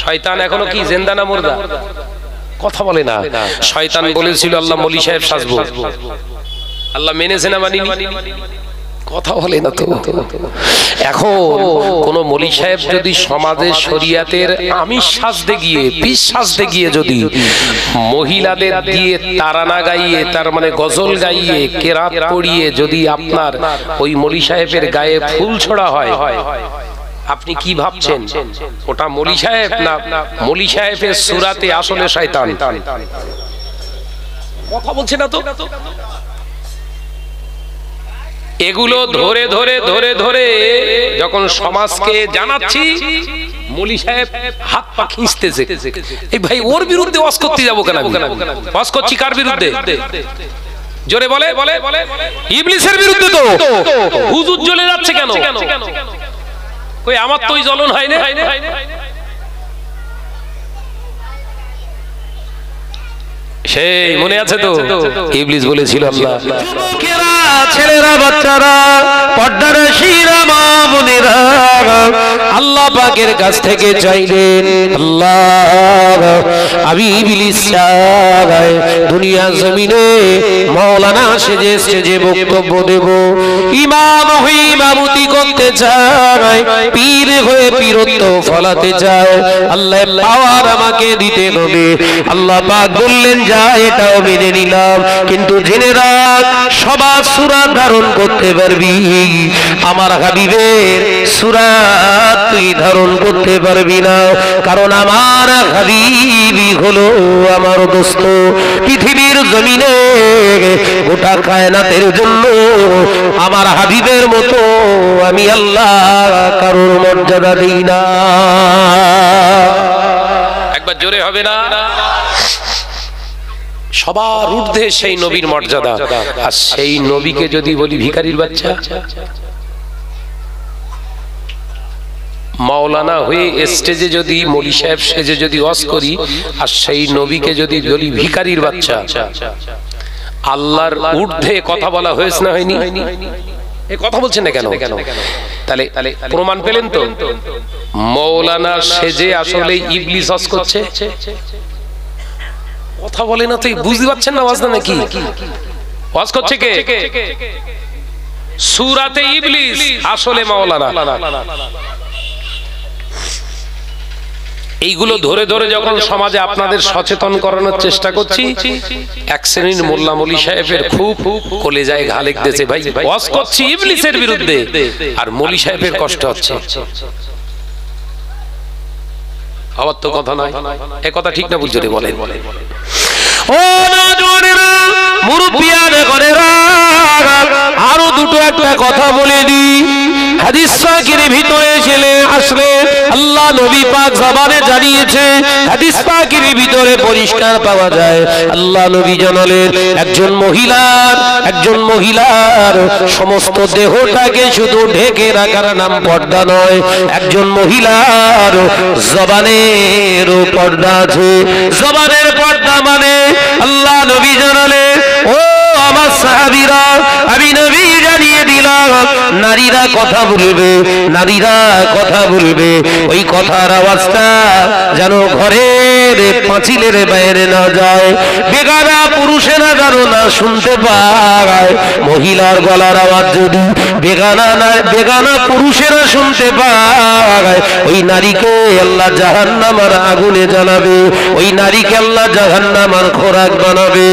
শয়তান এখনো কি জিন্দা না মুর্দা? কথা বলে না। শয়তান বলেছিল আল্লাহ মলি সাহেব সাজবো, আল্লাহ মেনেছে না মানিনি? কথা বলে না তো। এখন কোন মলি সাহেব যদি সমাজের শরিয়াতের আমিষ সাজতে গিয়ে, পিস সাজতে গিয়ে যদি মহিলাদের দিয়ে তারানা গাইয়ে, তার মানে গজল গাইয়ে, কেরাত পড়িয়ে যদি আপনার ওই মলি সাহেবের গায়ে ফুল ছোড়া হয়, আপনি কি ভাবছেন ওটা মলি সাহেব না মলি সাহেবের সূরাতে আসলে শয়তান? কথা বলছে না তো। এগুলো ধরে ধরে ধরে ধরে যখন সমাজকে জানাচ্ছি, মলি সাহেব হাত পা খিঁচতেছে, এই ভাই ওর বিরুদ্ধে ওয়াজ করতে যাবো কেন? ওয়াজ করছি কার বিরুদ্ধে? জোরে বলে, ইবলিসের বিরুদ্ধে। তো হুজুর জ্বলে যাচ্ছে কেন? কই আমার তো ওই জ্বলন হয় না। সেই মনে আছে তো, ইবলিস বলেছিল আল্লাহ ছেলেরা, বাচ্চারা, পর্দার শিরা মা বোনেরা, আল্লাহ পাকের কাছ থেকে চাইলেন, আল্লাহ আমি ইবলিস চাই দুনিয়া জমিনে মাওলানা সেজে সেজে বক্তব্য দেব, ইমাম হয়ে ইমামতি করতে চাই, পীর হয়ে পীরত্ব ফলাতে চাই, আল্লাহ পাওয়ার আমাকে দিতে হবে। আল্লাহ পাক বললেন যা, এটাও মেনে নিলাম, কিন্তু জেনে রাখ সবার সূরা ধারণ করতে পারবি, আমার হাবিবের সূরা তুই ধারণ করতে পারবি না, কারণ আমার হাবিবই হলো আমার দোস্ত। পৃথিবীর জমিনে গোটা কায়নাতের জন্য আমার হাবিবের মতো আমি আল্লাহ কারোর মর্যাদা দিই না। একবার জোরে হবে না? সবার ঊর্ধ্বে সেই নবীর মর্যাদা, আর সেই নবীকে যদি বলি ভিখারির বাচ্চা, মাওলানা হয়ে স্টেজে যদি মলি সাহেব সেজে যদি ওয়াজ করি, আর সেই নবীকে যদি বলি ভিখারির বাচ্চা, আল্লাহর ঊর্ধ্বে কথা বলা হয়েছে না হয়নি? এই কথা বলছেন না কেন? তাহলে প্রমাণ পেলেন তো, মাওলানা সেজে আসলে ইবলিস ওয়াজ করছে। কথা বলে না তো, বুঝতে পারছেন না ওয়াজ না নাকি? ওয়াজ করছে কে? সূরাতে ইবলিস, আসলে মাওলানা। এইগুলো ধরে ধরে যখন সমাজে আপনাদের সচেতন করানোর চেষ্টা করছি, এক শ্রেণীর মোল্লা মলি সাহেবের খুব কলেজায় ঘা লেগেছে, ভাই ওয়াজ করছি ইবলিসের বিরুদ্ধে, আর মলি সাহেবের কষ্ট হচ্ছে। আবার তো কথা নয়, এ কথা ঠিক না বুঝতে বলেন? ও নজরেরা, মুরব্বিয়ানে করেরা, আরো দুটো একটা কথা বলে দি। হাদিস পাকের ভিতরে ছেলে আসলে আল্লাহ নবী পাক জবানে জানিয়েছে, হাদিস পাকের ভিতরে পরিষ্কার পাওয়া যায়, আল্লাহ নবী জানালেন একজন মহিলার সমস্ত দেহটাকে শুধু ঢেকে রাখার নাম পর্দা নয়, একজন মহিলার জবানের পর্দা আছে। জবানের পর্দা মানে আল্লাহ নবী জানালেন, ও আমার সাহাবীরা, আমি নবী জানিয়ে দিলাম, নারীরা কথা বলবে, নারীরা কথা বলবে, ওই কথার আওয়াজটা যেন ঘরের পাঁচিলের বাইরে না যায়, বেগানা পুরুষেরা যেন না শুনতে পায়। মহিলার গলার আওয়াজ যদি বেগানা পুরুষেরা শুনতে পায়, ওই নারীকে আল্লাহ জাহান্নামের আগুনে জ্বালাবে, ওই নারীকে আল্লাহ জাহান্নামের খোরাক বানাবে।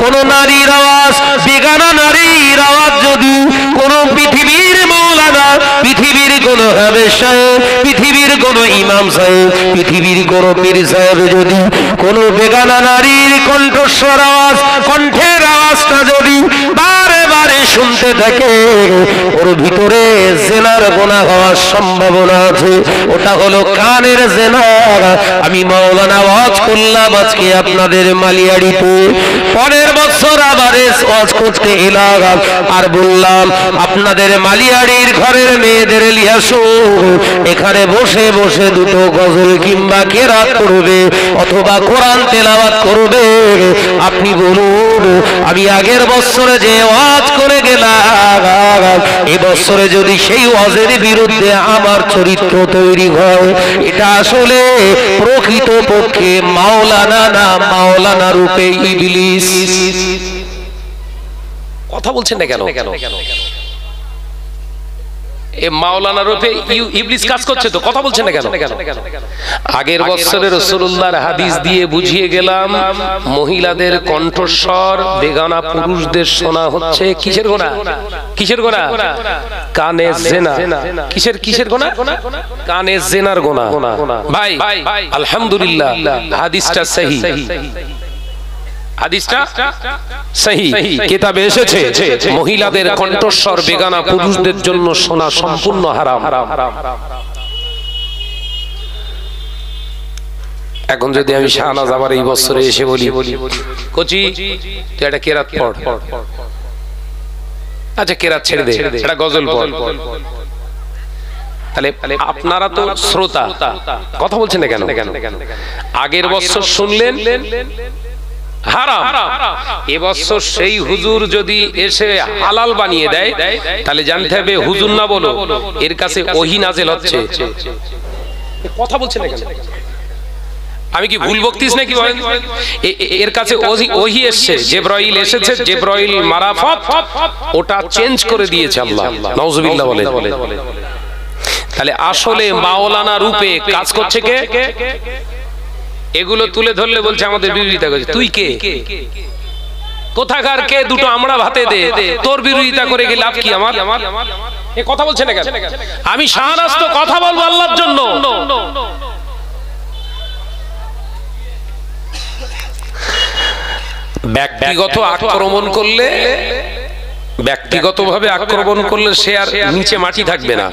কোন নারীর আওয়াজ, বেগানা নারীর আওয়াজ যদি কোন পৃথিবীর মাওলানা, পৃথিবীর কোন হাবেজ সাহেব, পৃথিবীর কোন ইমাম সাহেব, পৃথিবীর কোন পীর সাহেব যদি কোন বেগানা নারীর কণ্ঠস্বর আওয়াজ, কণ্ঠের আওয়াজটা যদি বারে বারে শুনতে থাকে, ওর ভিতরে জেনার গুনাহ হওয়ার সম্ভাবনা আছে, ওটা হলো কানের জেনা। আমি মাওলানা ওয়াজ করলাম আজকে আপনাদের মালিয়াড়িতে, পরের বছর আবার ওয়াজ করতে এলাম, আর বললাম আপনাদের মালিয়াড়ির ঘরের মেয়েদের লিয়াসু, এখানে বসে বসে দুটো গজল কিংবা কেরাত করবে অথবা কোরআন তেলাওয়াত করবে। আপনি বলুন, আমি আগের বছরে যে ওয়াজ করে বলে গেলাম এই বছরে যদি সেই ওয়াজের বিরুদ্ধে আমার চরিত্র তৈরি হয়, এটা আসলে প্রকৃত পক্ষে মাওলানা না মাওলানা রূপে ইবলিস। কথা বলছেন না কেন? এ মাওলানা রূপে ইবলিস কাজ করছে তো, কথা বলছেন না কেন? আগের বছরে রাসূলুল্লাহর হাদিস দিয়ে বুঝিয়ে গেলাম, মহিলাদের কণ্ঠস্বর বেগানা পুরুষদের শোনা হচ্ছে কিসের গুনাহ? কিসের গুনাহ? কানে জিনা। কিসের গুনাহ? কানে জিনার গুনাহ। ভাই আলহামদুলিল্লাহ হাদিসটা সহিহ, হাদিসটা সহিহ, কিতাবে এসেছে মহিলাদের কণ্ঠস্বর বেগানা পুরুষদের জন্য শোনা সম্পূর্ণ হারাম। এখন যদি আমি শাহনাজ আমার এই বছরে এসে বলি, কোচি তুই একটা কেরাত পড়, আচ্ছা কেরাত ছেড়ে দে, একটা গজল পড়, তাহলে আপনারা তো শ্রোতা, কথা বলছেন না কেন? আগের বছর শুনলেন হারাম, এবছর সেই হুজুর যদি এসে হালাল বানিয়ে দেয়, তাহলে জানতে হবে হুজুর না বলো, এর কাছে ওহী নাযিল হচ্ছে। কথা বলছেন না কেন? আমি কি ভুল বকতিস নাকি বলেন? এর কাছে ওহী এসেছে, জিবরাইল এসেছে, জিবরাইল মারাফত ওটা চেঞ্জ করে দিয়েছে আল্লাহ, নাউজুবিল্লাহ বলে। তাহলে আসলে মাওলানা রূপে কাজ করছে কে? এগুলো তুলে ধরলে বলছে আমাদের বিরোধিতা করছে। তুই কে? কোথাকার কে? দুটো আমরা ভাতে দে, তোর বিরোধিতা করে কি লাভ কি আমার? এ কথা বলছে না কেন? আমি শাহনাজ তো কথা বলবো আল্লাহর জন্য। ব্যক্তিগত আক্রমণ করলে, ব্যক্তিগতভাবে আক্রমণ করলে সে আর নিচে মাটি থাকবে না।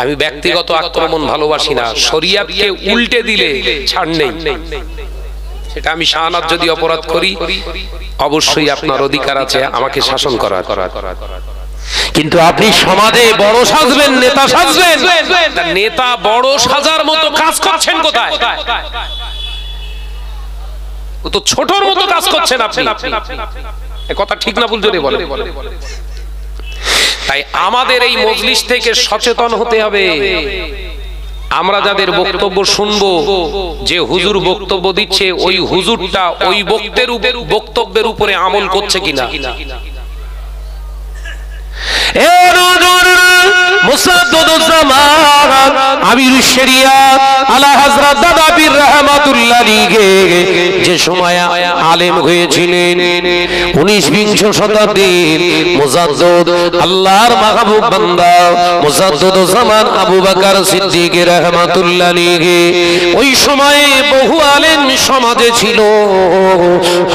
আমি ব্যক্তিগত আক্রমণ ভালোবাসি না, শরিয়াতকে উল্টে দিলে ছাড় নেই। সেটা আমি শাহনাজ যদি অপরাধ করি, অবশ্যই আপনার অধিকার আছে আমাকে শাসন করার, কিন্তু আপনি সমাজে বড় সাজবেন, নেতা সাজবেন, নেতা বড় সাজার মতো কাজ করছেন কোথায়? ও তো ছোটর মতো কাজ করছেন আপনি। কথা ঠিক না ভুল জোরে বলেন। তাই আমাদের এই মজলিস থেকে সচেতন হতে হবে। আমরা যাদের বক্তব্য শুনবো, যে হুজুর বক্তব্য দিচ্ছে ওই হুজুরটা ওই বক্তব্যের উপরে আমল করছে কিনা। যে সময় আলেম হয়েছিলেন 19-20 শতাব্দীর মুজাদ্দিদ আল্লাহর মাহবুব বান্দা মুজাদ্দিদ জামান আবু বকর সিদ্দিক রাহমাতুল্লাহ আলাইহি, ওই সময়ে বহু আলেম সমাজে ছিল,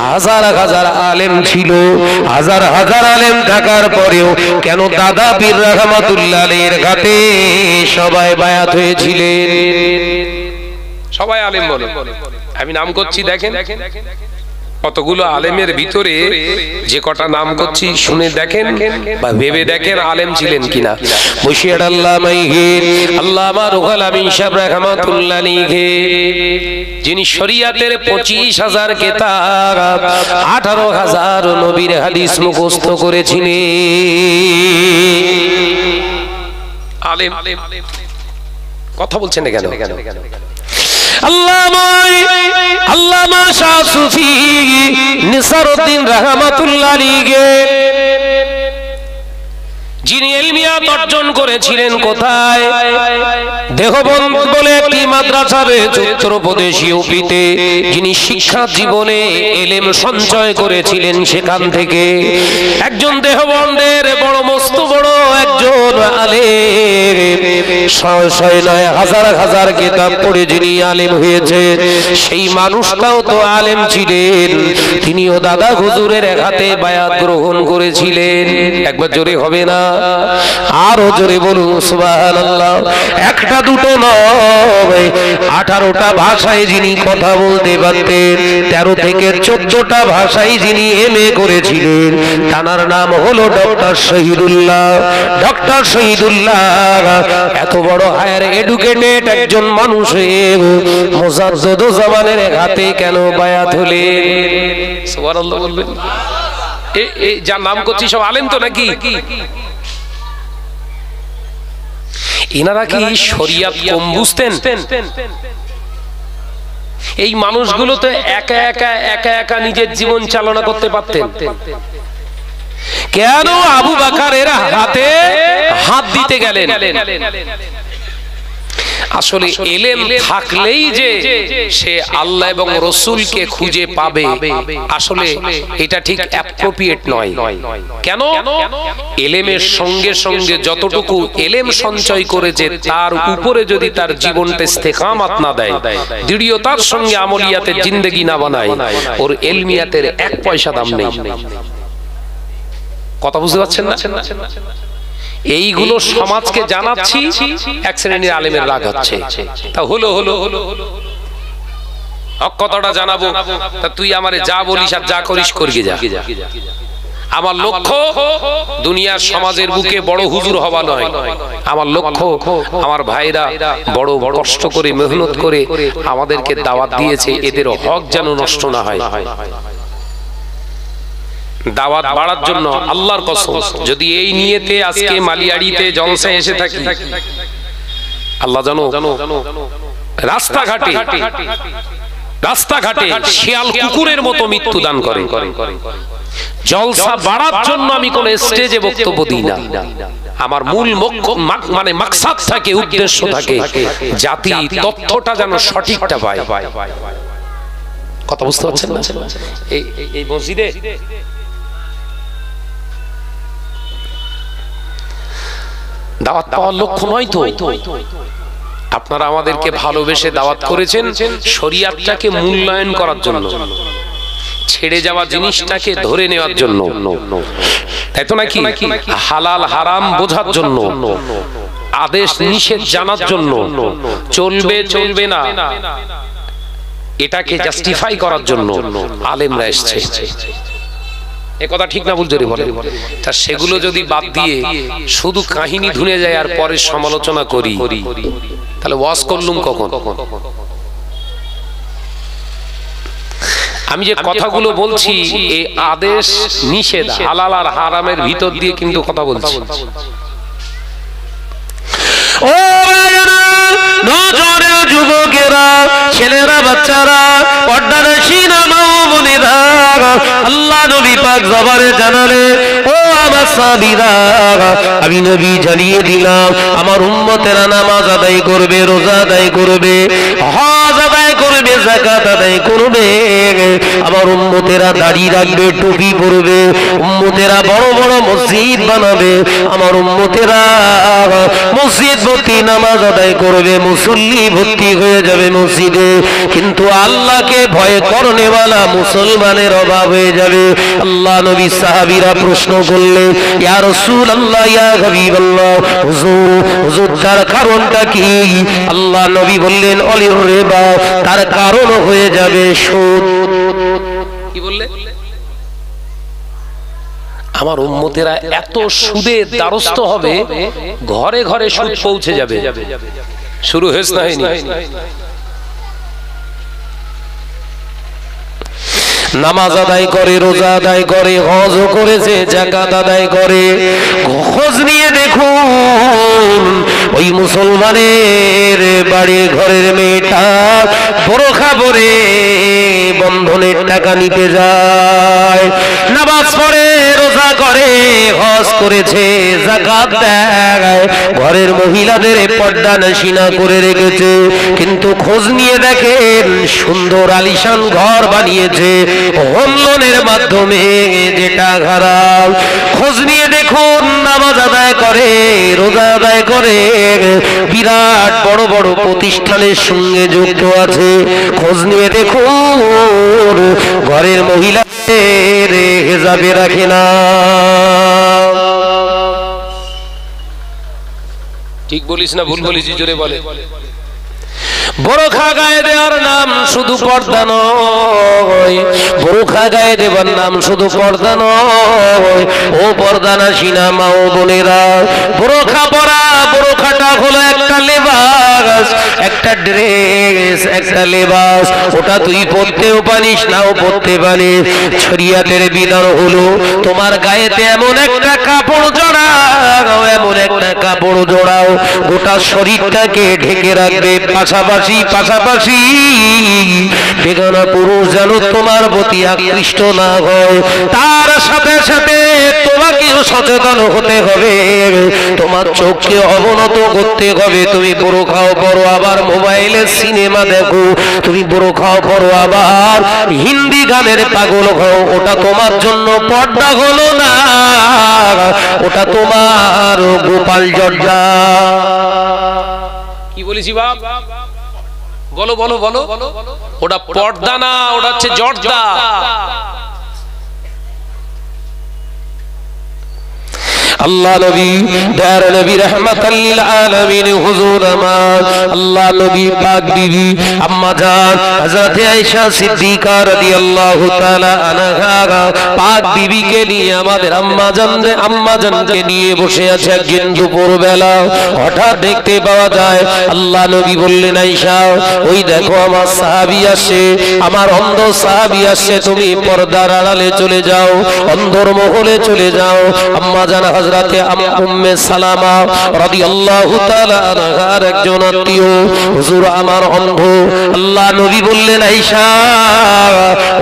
হাজার হাজার আলেম ছিল। হাজার হাজার আলেম থাকার পরেও কেন দাদা পীর রাহমাতুল্লাহ আলাইহির ঘাটে সবাই বায়াত হয়েছিলেন? সবাই আলেম বলে, আমি নাম করছি, দেখেন কতগুলো আলেমের ভিতরে যে কটা নাম করছি শুনে দেখেন বা ভেবে দেখেন আলেম ছিলেন কিনা। মুশিয়ার আল্লামা রুহুল আমিন সাহেব রাহমাতুল্লাহ আলাইহি, যিনি শরীয়তের 25,000 কিতাব 18,000 নবীর হাদিস মুখস্থ করেছিলেন। আলেম, কথা বলছেন না কেন? আল্লামা শাহ সুফি নিসারউদ্দিন রাহমাতুল্লাহ আলাইহি, যিনি ইলমিয়াত অর্জন করেছিলেন কোথায়? দেহবন্দ বলে একটি মাদ্রাসা রয়েছে উত্তরপ্রদেশ ইউপিতে, যিনি শিক্ষা জীবনে ইলম সঞ্চয় করেছিলেন সেখান থেকে। একজন দেহবন্দের বড় মস্ত বড় একজন আলেম, শয় নয় হাজার হাজার কিতাব পড়ে যিনি আলেম হয়েছে, সেই মানুষটাও তো আলেম ছিলেন। তিনিও দাদা হুজুরের হাতে বায়াত গ্রহণ করেছিলেন। একবার জোরে হবে না? আরো জোরে বলুন সুবহানাল্লাহ। একটা দুটো নয়, 18টা ভাষায় যিনি কথা বলতে পারতেন, 13 থেকে 14টা ভাষায় যিনি এমএ করেছিলেন, তার নাম হলো ডক্টর শহীদুল্লাহ। ডক্টর শহীদুল্লাহ এত বড় হায়ার এডুকেটেড একজন মানুষ মুজাদ্দিদ জামানের হাতে কেন বায়াত হলেন? সুবহানাল্লাহ বলবেন। যার নাম করছি সব আলেম তো নাকি? এনারা কি শরিয়াত কম বুঝতেন? এই মানুষগুলো তো একা একা নিজের জীবন চালনা করতে পারতেন। কেন আবু বকরের হাতে হাত দিতে গেলেন? আসলে ইলম থাকলেই যে সে আল্লাহ এবং রাসূলকে খুঁজে পাবে, আসলে এটা ঠিক অ্যাপ্রোপ্রিয়েট নয়। কেন? ইলমের সঙ্গে সঙ্গে যতটুকু ইলম সঞ্চয় করেছে তার উপরে যদি তার জীবনটা ইস্তেকামাত না দেয়, দৃঢ়তার সঙ্গে আমলিয়াতের জিন্দেগি না বানায়, ওর ইলমিয়াতের এক পয়সা দাম নেই। কথা বুঝতে পারছেন না? এইগুলো সমাজকে জানাচ্ছি, এক শ্রেণীর আলেমের রাগ হচ্ছে। তা হলো হক কথাটা জানাবো, তা তুই আমারে যা বলিস আর যা করিস করিয়ে যা। আমার লক্ষ্য দুনিয়ার সমাজের বুকে বড় হুজুর হওয়া নয়। আমার লক্ষ্য আমার ভাইরা বড় কষ্ট করে মেহনত করে আমাদেরকে দাওয়াত দিয়েছে, এদের হক যেন নষ্ট না হয়। দাওয়াত বাড়ার জন্য আল্লাহর কসম, যদি এই নিয়েতে আজকে মালিয়াড়িতে জলসায় এসে থাকি, আল্লাহ জানো রাস্তাঘাটে শিয়াল কুকুরের মতো মৃত্যু দান করে। জলসা বাড়ার জন্য আমি কোন স্টেজে বক্তব্য দিই না। আমার মূল মানে মাকসাদ থাকে, উদ্দেশ্য থাকে, জাতি তথ্যটা যেন সঠিকটা পায়। কথা বুঝতে পারছেন না? এই মসজিদে দাওয়াত পাওয়ার লক্ষ্য নয় তো। আপনারা আমাদেরকে ভালোবেসে দাওয়াত করেছেন শরিয়াতটাকে মূল্যায়ন করার জন্য, ছেড়ে যাওয়া জিনিসটাকে ধরে নেওয়ার জন্য, তাই তো নাকি? হালাল হারাম বোঝার জন্য, আদেশ নিষেধ জানার জন্য, চলবে না এটাকে জাস্টিফাই করার জন্য আলেমরা এসেছে। এ কথা ঠিক না ভুল জোরে বলে? তা সেগুলো যদি বাদ দিয়ে শুধু কাহিনী ধুনে যায় আর পরে সমালোচনা করি, তাহলে ওয়াজ করলুম কখন? আমি যে কথাগুলো বলছি এই আদেশ নিষেধ হালাল আর হারামের ভিতর দিয়ে কিন্তু কথা বলছি। ও নজরের যুবকেরা, ছেলেরা, বাচ্চারা, পর্দার শিনা মা বোনেরা, আল্লাহ নবী পাক জবানে জানালে, ও আমার সাহাবীরা, আমি নবী জানিয়ে দিলাম আমার উম্মতেরা নামাজ আদায় করবে, রোজা আদায় করবে, হজ আদায় করবে, যাকাত আদায় করবে। আমার উম্মতেরা দাড়ি রাখবে, টুপি পরবে, উম্মতেরা বড় বড় মসজিদ বানাবে, আমার উম্মতেরা মসজিদ ভর্তি নামাজ আদায় করবে, মুসল্লি ভর্তি হয়ে যাবে মসজিদে। কিন্তু আল্লাহকে ভয় করনেওয়ালা মুসলমানের অভাব হয়ে যাবে। আল্লাহ নবী সাহাবীরা প্রশ্ন করলেন, ইয়া রাসূলুল্লাহ, ইয়া হাবিবাল্লাহ, হুজুর তার কারণটা কি? আল্লাহ নবী বললেন, অলির রিবা, তার কারণ হয়ে যাবে সুদ। কি বললে? আমার উম্মতেরা এত সুদের দ্বারস্থ হবে, ঘরে ঘরে সুদ পৌঁছে যাবে। শুরু হয়েছে না হয়নি? নামাজ আদায় করে, রোজা আদায় করে, হজ করেছে, যাকাত আদায় করে। খোঁজ নিয়ে দেখুন ওই মুসলমানের বাড়ি ঘরের মেয়েটা বোরখা পরে বন্ধনের টাকা নিতে যায়, নামাজ পড়ে, রোজা করে, হজ করেছে, যাকাত দেয়, ঘরের মহিলাদের পর্দা নশিনা করে রেখেছে। কিন্তু খোঁজ নিয়ে দেখেন সুন্দর আলিশান ঘর বানিয়েছে হোম লোনের মাধ্যমে, যেটা খারাপ। খোঁজ নিয়ে দেখুন নামাজ আদায় করে, রোজা আদায় করে, বিরাট বড় বড় প্রতিষ্ঠানের সঙ্গে যুক্ত আছে। খোঁজ নিয়ে দেখুন ঘরের মহিলাদের হেজাবে রাখে না। ঠিক বলিস না ভুল বলিস? জোরে বলে। বোরখা গায়ে দেওয়ার নাম শুধু পর্দা নয়, বোরখা গায়ে দেওয়ার নাম শুধু পর্দা নয়। ও পর্দা নাশিনা মা ও বোনেরা, বোরখা পরা, বোরখাটা হলো একটা লেবাস, একটা ড্রেস, ড্রেস, একটা লেবাস, ওটা তুই পরতেও পারিস নাও পরতে পারিস। শরীয়তের বিধান হলো তোমার গায়েতে এমন একটা কাপড় জড়াও, এমন একটা কাপড় জড়াও গোটা শরীরটাকে ঢেকে রাখবে। পাশাপাশি বেগানা পুরুষ যেন তোমার প্রতি আকৃষ্ট না হয়। তার সাথে সাথে তোমাকেও সচেতন হতে হবে, তোমার চোখকে অবনত করতে হবে। তুমি বোরখাও পরো আবার মোবাইলে সিনেমা দেখো, তুমি বোরখাও পরো আবার হিন্দি গানের পাগল হও, ওটা তোমার জন্য পর্দা হলো না, ওটা তোমার গোপাল জর্দা। কি বলেছি বাপ? বলো বলো বলো। ওটা পর্দা না, ওটা হচ্ছে জর্দা। আল্লাহ নবী দয়ার নবী রাহমাতাল লিল আলামিন হুজুর আমার আল্লাহ নবী পাক বিবি আম্মা জান হযরত আয়েশা সিদ্দিকা রাদিয়াল্লাহু তাআলা আনহা পাক বিবিকে নিয়ে আমাদের আম্মা জানকে নিয়ে বসে আছে একদিন দুপুর বেলা। হঠাৎ দেখতে পাওয়া যায় আল্লাহ নবী বললেন, আয়েশা ওই দেখো আমার সাহাবী আসছে, আমার অন্ধ সাহাবী আসছে, তুমি পর্দার আড়ালে চলে যাও, অন্ধর মহলে চলে যাও। আম্মা জান হযরতে উম্মে সালামা রাদিয়াল্লাহু তাআলা আনহার একজন আত্মীয়, হুজুর আমার অন্ধ। আল্লাহ নবী বললেন, আয়েশা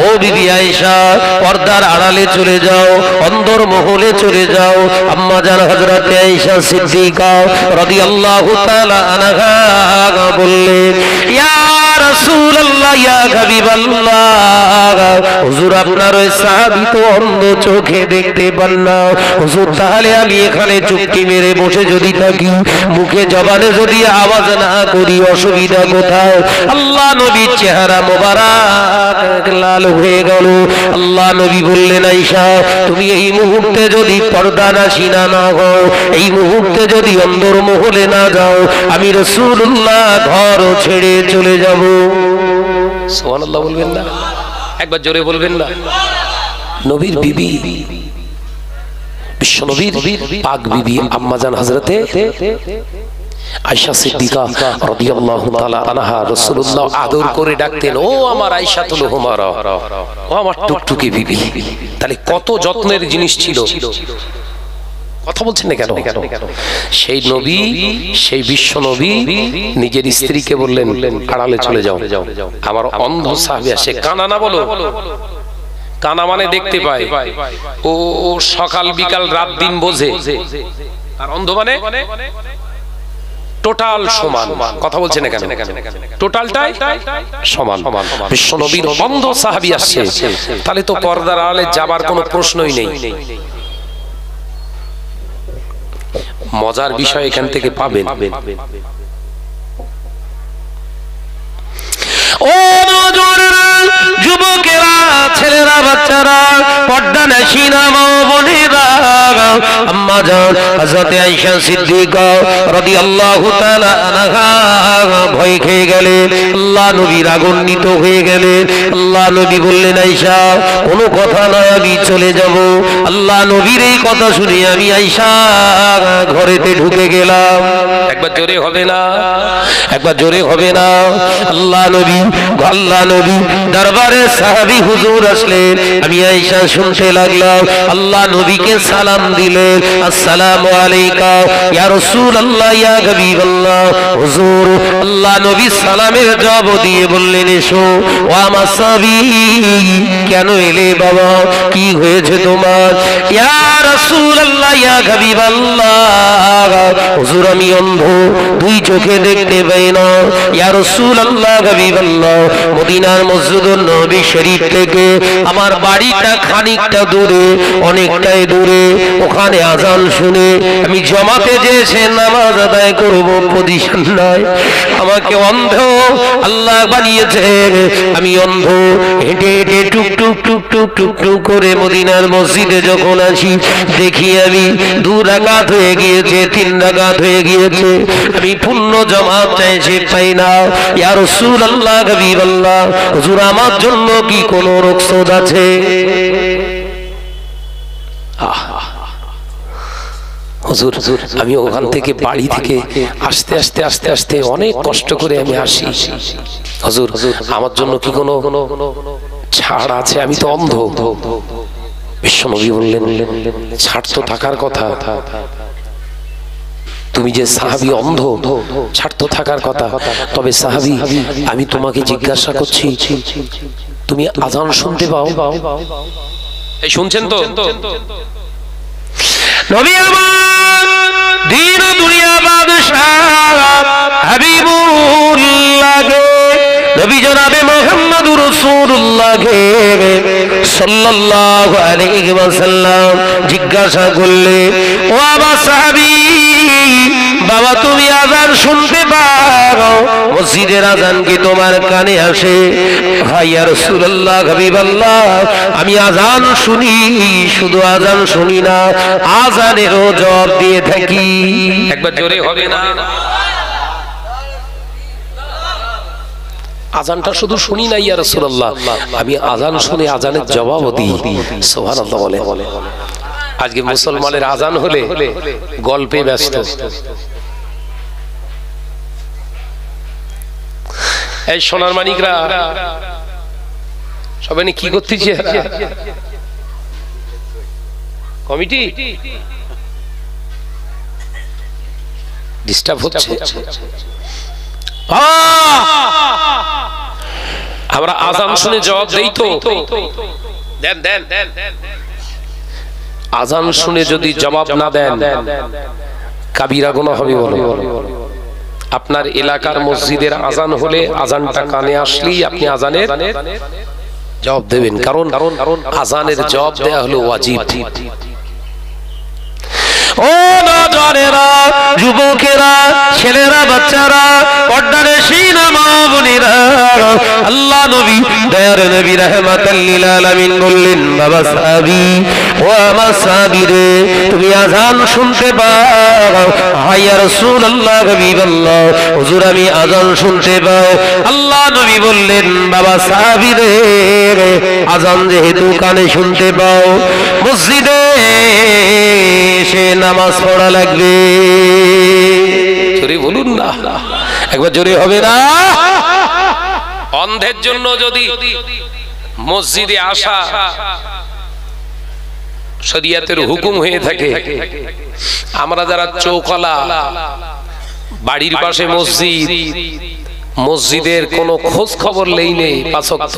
ও বিবি আয়েশা পর্দার আড়ালে চলে যাও, অন্ধর মহলে চলে যাও। আম্মা জান হযরতে আয়েশা সিদ্দিকা রাদিয়াল্লাহু তাআলা আনহা বললেন, ইয়া রাসূলুল্লাহ ইয়া হাবিবাল্লাহ, হুজুর আপনার ওই সাহাবী তো অন্ধ, চোখে দেখতে পান না। হুজুর তাহলে আমি এখানে চুপটি মেরে বসে যদি থাকি, মুখে জবানে যদি আওয়াজ না করি, অসুবিধা কোথায়? আল্লাহ নবীর চেহারা মোবারক লাল হয়ে গেল। আল্লাহ নবী বললেন, আয়েশা তুমি এই মুহূর্তে যদি পর্দা নাশিনা না হও, এই মুহূর্তে যদি অন্ধর মহলে না যাও, আমি রাসূলুল্লাহ ঘর ছেড়ে চলে যাব। সুবহানাল্লাহ বলবেন না? একবার জোরে বলবেন না? নবীর বিবি বিশ্বনবীর পাক বিবি আম্মা জান হযরতে আয়েশা সিদ্দিকা রাদিয়াল্লাহু তাআলা আনহা রাসূলুল্লাহ আদর করে ডাকতেন, ও আমার আয়েশাতুল হুমারা, ও আমার টুকটুকি বিবি। তাহলে কত যত্নের জিনিস ছিল। কথা বলছেন না কেন? সেই নবী, সেই বিশ্ব নবী নিজের স্ত্রীকে বললেন, আড়ালে চলে যাও, আমার অন্ধ সাহাবী আসে। কানা না বলো, কানা মানে দেখতে পায়, ও সকাল বিকাল রাত দিন বোঝে। আর অন্ধ মানে টোটাল সমান। কথা বলছেন না কেন? টোটালটাই সমান। বিশ্ব নবীর অন্ধ সাহাবী আসছে, তাহলে তো পর্দার আড়ালে যাবার কোনো প্রশ্নই নেই। মজার বিষয় এখান থেকে পাবেন। ও যুবকেরা, ছেলেরা, বাচ্চারা, পর্দা নাশিনা মা বোনেরা, আম্মা জান হযরত আয়েশা সিদ্দিকা রাদিয়াল্লাহু তাআলা আনহা ভয় খেয়ে গেলেন। আল্লাহ নবী রাগান্বিত হয়ে গেলেন। আল্লাহ নবী বললেন, আয়েশা কোনো কথা নয়, আমি চলে যাব। আল্লাহ নবীর এই কথা শুনে আমি আয়েশা ঘরেতে ঢুকে গেলাম। একবার জোরে হবে না? একবার জোরে হবে না? আল্লাহ নবী দরবারে সাহাবী হুজুর আসলেন। আমি আয়েশা শুনতে লাগলাম। আল্লাহ নবীকে সালাম দিলেন, আসসালামু আলাইকা ইয়া রাসূলুল্লাহ ইয়া হাবিবাল্লাহ। হুজুর আল্লাহ নবী সালামের জবাব দিয়ে বললেন, এসো ও আমার সাহাবী, কেন এলে বাবা, কি হয়েছে তোমার? ইয়া রাসূলুল্লাহ ইয়া হাবিবাল্লাহ, হুজুর আমি অন্ধ, দুই চোখে দেখতে পাই না। ইয়া রাসূলুল্লাহ হাবিবাল্লাহ, মদিনার মসজিদুন নবী শরীফ থেকে আমার বাড়িটা খানিকটা দূরে, অনেকটাই দূরে। ওখানে আজান শুনে আমি জমাতে যেসে নামাজ আদায় করব, পজিশন নাই। আমাকে অন্ধ আল্লাহ বানিয়েছে, আমি অন্ধ। হেঁটে হেঁটে টুকটুক টুকটুক টুকটুক করে মদিনার মসজিদে যখন আসি, দেখি আমি 2 রাকাত হয়ে গিয়েছে, 3 রাকাত হয়ে গিয়েছে। আমি পূর্ণ জামাত চাইছি, পাই না। ইয়া রাসূলুল্লাহ হাবিবাল্লাহ, হুজুর আমার জন্য কি কোনো রুখসত আছে? হুজুর আমি ওখান থেকে বাড়ি থেকে আস্তে আস্তে আস্তে আস্তে অনেক কষ্ট করে আমি আসি, হুজুর আমার জন্য কি কোনো ছাড় আছে? আমি তো অন্ধ। বিশ্বনবী বললেন, ছাড় তো থাকার কথা, তুমি যে সাহাবী অন্ধ, ছাড় তো থাকার কথা। তবে সাহাবী, আমি তোমাকে জিজ্ঞাসা করছি, তুমি আযান শুনতে পাও? এই শুনছেন তো? নবী আমার দিন ও দুনিয়া বাদশাহ হাবিবুল্লাহ নবী জনাবে মুহাম্মদুর রাসূলুল্লাহ সাল্লাল্লাহু আলাইহি ওয়াসাল্লাম জিজ্ঞাসা করলে, ও আবা সাহাবী, বাবা তুমি আযান শুনতে পাও? মসজিদের আযান কি তোমার কানে আসে? হায় ইয়া রাসূলুল্লাহ, হাবিবাল্লাহ, আমি আযান শুনি, শুধু আযান শুনি না, আযানেরও জবাব দিয়ে থাকি। একবার জোরে হবে না? আযানটা শুধু শুনি না ইয়া রাসূলুল্লাহ, আমি আযান শুনে আযানের জবাবও দিই। সুবহানাল্লাহ বলে। আজকে মুসলমানের আযান হলে গল্পে ব্যস্ত। এই সোনার মানিকরা সবাই কি করতেছে? কমিটি ডিস্টার্ব হচ্ছে। আমরা আযান শুনে জবাব দেই তো? দেন। আযান শুনে যদি জবাব না দেন, কাবিরা গুনাহ হবে। বলো, আপনার এলাকার মসজিদের আযান হলে আযানটা কানে আসলেই আপনি আযানের জবাব দেবেন, কারণ আযানের জবাব দেয়া হলো ওয়াজিব। ও নজরেরা, যুবকেরা, ছেলেরা, বাচ্চারা, পর্দার শিনা মা বোনেরা, আল্লাহ নবী দয়ার নবী রাহমাতাল লিল আলামিন বললেন, বাবা সাহাবী, ও আমার সাহাবী রে, তুমি আযান শুনতে পাও? হায় ইয়া রাসূলুল্লাহ, হাবিবাল্লাহ, হুজুর আমি আযান শুনতে পাও। আল্লাহ নবী বললেন, বাবা সাহাবী রে, আযান যেহেতু কানে শুনতে পাও, মসজিদে এসে নামাজ পড়া লাগবে। জোরে বলুন না, একবার জোরে হবে না? অন্ধের জন্য যদি মসজিদে আসা শরিয়াতের হুকুম হয়ে থাকে, আমরা যারা চৌকলা, বাড়ির পাশে মসজিদ, মসজিদের কোনো খোঁজ খবর নেই, পাঁচ ওয়াক্ত,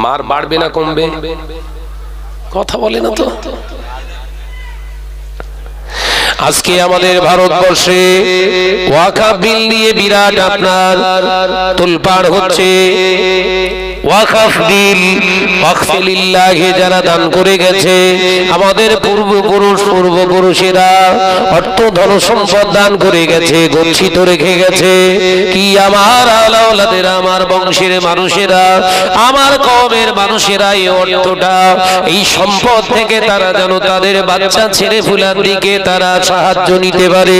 মার বাড়বে না কমবে? কথা বলে না তো। আজকে আমাদের ভারতবর্ষে ওয়াকফ বিল নিয়ে বিরাট আপনার তোলপাড় হচ্ছে। ওয়াকফ বিল, ওয়াকফে লিল্লাহি যারা দান করে গেছে, আমাদের পূর্বপুরুষেরা অর্থ ধন সম্পদ দান করে গেছে, গচ্ছিত রেখে গেছে। কি আমার আওলাদেরা, আমার বংশের মানুষেরা, আমার কওমের মানুষেরা এই অর্থটা, এই সম্পদ থেকে তারা যেন তাদের বাচ্চা ছেলে ফুলার দিকে তারা সাহায্য নিতে পারে,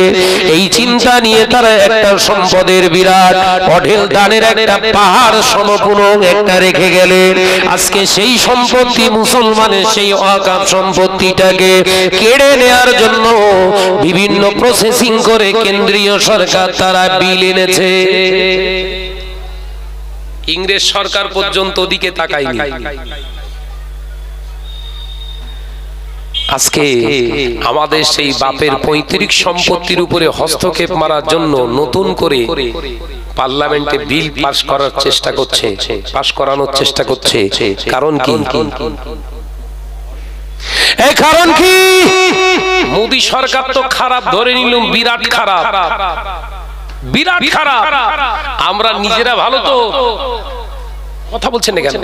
এই চিন্তা নিয়ে তারা একটা সম্পদের বিরাট অঢেল দানের একটা পাহাড় সমপূর্ণ একটা রেখে গেলেন। আজকে সেই সম্পত্তি, মুসলমানের সেই ওয়াকফ সম্পত্তিটাকে কেড়ে নেয়ার জন্য বিভিন্ন প্রসেসিং করে কেন্দ্রীয় সরকার তারা বিল এনেছে। ইংরেজ সরকার পর্যন্ত দিকে তাকায়নি। আজকে আমাদের সেই বাপের পৈতৃক সম্পত্তির উপরে হস্তক্ষেপ মারার জন্য নতুন করে পার্লামেন্টে বিল পাস করার চেষ্টা করছে, পাস করানোর চেষ্টা করছে। কারণ কি? এই কারণ কি? মোদী সরকার তো খারাপ ধরে নিলাম, বিরাট খারাপ, বিরাট খারাপ। আমরা নিজেরা ভালো তো। কথা বলছেন না কেন?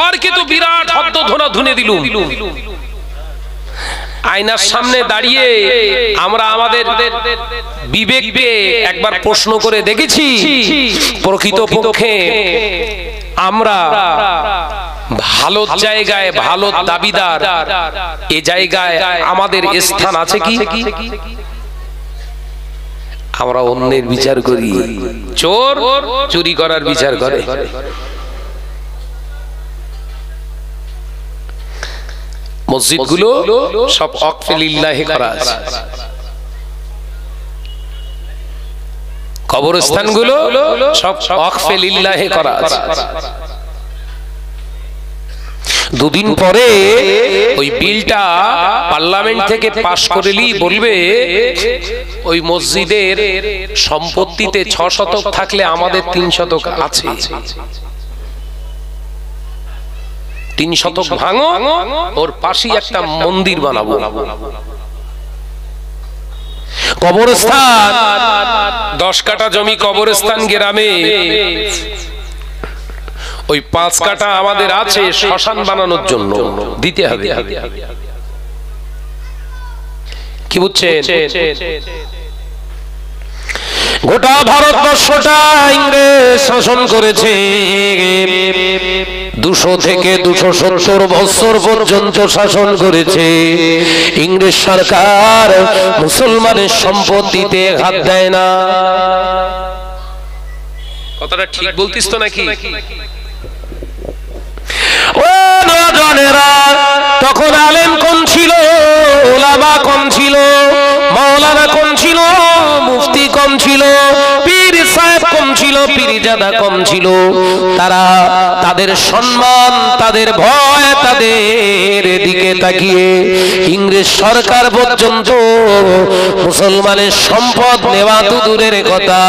ওরকে তো বিরাট হদ্দ ধোনা ধুনে দিলুম। আয়নার সামনে দাঁড়িয়ে আমরা আমাদের বিবেককে একবার প্রশ্ন করে দেখেছি, প্রকৃতপক্ষে আমরা ভালো জায়গায়, ভালো দাবিদার, এ জায়গায় আমাদের স্থান আছে কি? আমরা অন্যের বিচার করি, চোর চুরি করার বিচার করে। মসজিদগুলো সব ওয়াকফে লিল্লাহি করা আছে, কবরস্থানগুলো সব ওয়াকফে লিল্লাহি করা আছে। দুদিন পরে ওই বিলটা পার্লামেন্ট থেকে পাশ করেলি বলবে ওই মসজিদের সম্পত্তিতে 6 শতক থাকলে আমাদের 3 শতক আছে, 3 শতক ভাঙো, ওর পাশেই একটা মন্দির বানাবো। কবরস্থান 10 কাঠা জমি কবরস্থান গ্রামে, ওই 5 কাঠা আমাদের আছে শ্মশান বানানোর জন্য, দিতে হবে। কি বুঝছেন? গোটা ভারতবর্ষটা ইংরেজ শাসন করেছে, 200 থেকে 270 বছর পর্যন্ত শাসন করেছে। ইংরেজ সরকার মুসলমানের সম্পত্তিতে হাত দেয় না। কথাটা ঠিক বলতিস তো নাকি? ও নওজওয়ানেরা, তখন আলেম কোন ছিল, ওলামা কোন ছিল, মাওলানা কোন ছিল, মুফতি কম ছিল, পীর সাহেব কম ছিল, পীরজাদা কম ছিল। তারা তাদের সম্মান, তাদের ভয়, তাদের দিকে তাকিয়ে ইংরেজ সরকার পর্যন্ত মুসলমানের সম্পদ নেওয়া তো দূরের কথা,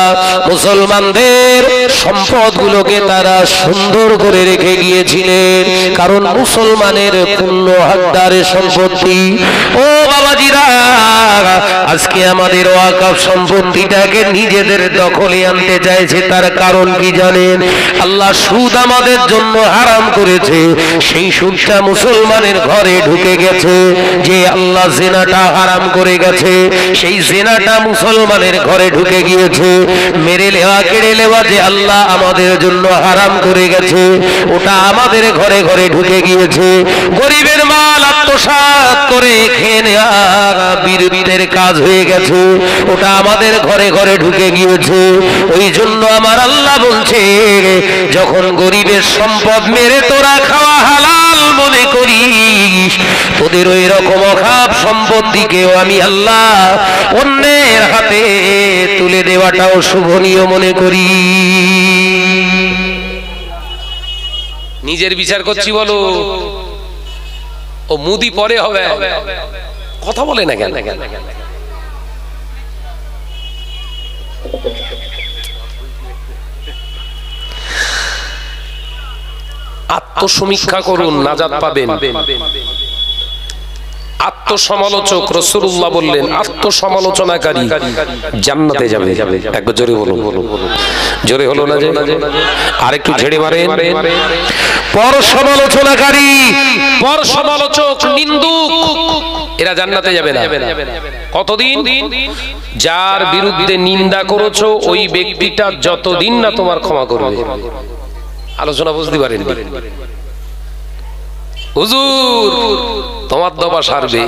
মুসলমানদের সম্পদগুলোকে তারা সুন্দর করে রেখে গিয়েছিলেন, কারণ মুসলমানের পূর্ণ হকদারের সম্পত্তি। ও বাবাজিরা, আজকে আমাদের ওয়াকফ সম্পত্তিটাকে নিজেদের দখলে আনতে চাইছে, তার কারণ কি জানেন? আল্লাহ সুদ আমাদের জন্য হারাম করেছে, সেই সুদটা মুসলমানের ঘরে ঢুকে গেছে। যে আল্লাহ জিনাটা হারাম করে গেছে, সেই জিনাটা মুসলমানের ঘরে ঢুকে গিয়েছে। মেরে নেওয়া, কেড়ে নেওয়া যে আল্লাহ আমাদের জন্য হারাম করে গেছে, ওটা আমাদের ঘরে ঘরে ঢুকে গিয়েছে। গরিবের মাল আত্মসাৎ করে খেয়ে নেওয়া বীরদের কাজ হয়ে গেছে, ওটা আমাদের ঘরে ঘরে ঢুকে গিয়েছে। ওই জন্য আমার আল্লাহ বলছে, যখন গরিবের সম্পদ মেরে তোরা খাওয়া হালাল মনে করিস, তোদের ওই রকম অখাপ সম্পত্তিকেও আমি আল্লাহ অন্যের হাতে তুলে দেওয়াটাও শুভনীয় মনে করি। নিজের বিচার করছি বলো, ও মুদি পরে হবে, কথা বলে না কেন? আত্মসমীক্ষা করুন, নাজাত পাবেন। আত্মসমালোচক, রাসূলুল্লাহ বললেন আত্মসমালোচনাকারী জান্নাতে যাবে। একবার জোরে বলুন, জোরে হলো না যে? আরেকটু ঝেড়ে মারেন। পর সমালোচনাকারী, পর সমালোচক, নিন্দুক, এরা জান্নাতে যাবে না। কতদিন? যার বিরুদ্ধে নিন্দা করেছো ওই ব্যক্তিটা যতদিন না তোমার ক্ষমা করবে। আলোচনা বুঝতে পারেন? হুজুর তোমার দফা সারবে।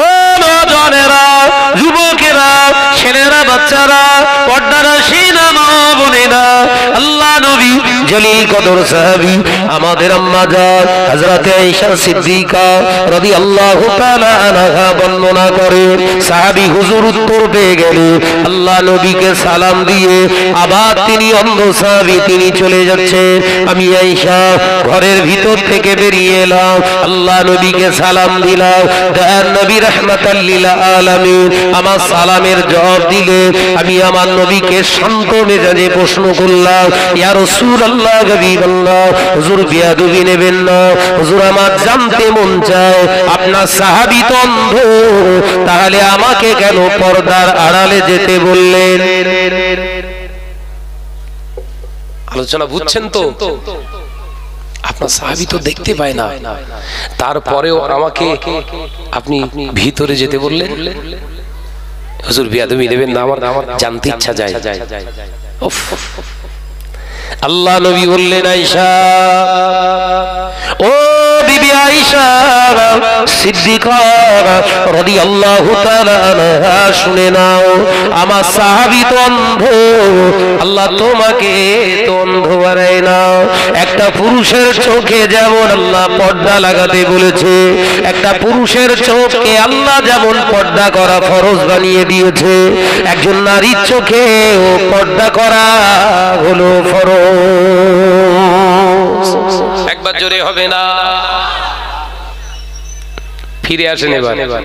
ও নওজওয়ানেরা, যুবকেরা, ছেলেরা, বাচ্চারা, পর্দারা সিনা মা বোনেরা, আল্লাহ নবী জলিল কদর সাহাবী আমাদের আম্মা জান হযরত আয়েশা সিদ্দিকা রাদিয়াল্লাহু তাআলা আনহা বর্ণনা করে, সাহাবী হুজুর উত্তর পেয়ে গেলেন, আল্লাহ নবীকে সালাম দিয়ে আবার তিনি অন্ধ সাহাবী, তিনি চলে যাচ্ছেন। আমি আয়েশা ঘরের ভিতর থেকে বেরিয়ে এলাম, আল্লাহ নবীকে সালাম দিলাম। দয়ার নবী রাহমাতাল লিল আলামিন আমার সালামের জবাব দিলে আমি আমার নবীকে শান্ত মেজাজে প্রশ্ন করলাম, ইয়া রাসূলুল্লাহ, হাবিবাল্লাহ, হুজুর বিয়াদবি নেবেন না, হুজুর আমার জানতে মন চায় আপনার সাহাবী তো অন্ধ, তাহলে আমাকে কেন পর্দার আড়ালে যেতে বললেন? আলোচনা বুঝছেন তো? আপনার সাহাবী তো দেখতে পায় না, তারপরেও আমাকে আপনি ভিতরে যেতে বললেন। হুজুর বিয়াদবি নেবেন না, আমার জানতে ইচ্ছা যায়। আল্লাহ নবী বললেন, আয়েশা ও বিবি আয়েশা সিদ্দিকা রাদিয়াল্লাহু তাআলা আনহা, শুনে নাও, আমার সাহাবী তো অন্ধ, আল্লাহ তোমাকে তো অন্ধ বানায় না। একটা পুরুষের চোখে যেমন আল্লাহ পর্দা লাগাতে বলেছে, একটা পুরুষের চোখকে আল্লাহ যেমন পর্দা করা ফরজ বানিয়ে দিয়েছে, একজন নারীর চোখে ও পর্দা করা হলো ফরজ। একবার জোরে হবে না? ফিরে আসেন এবার।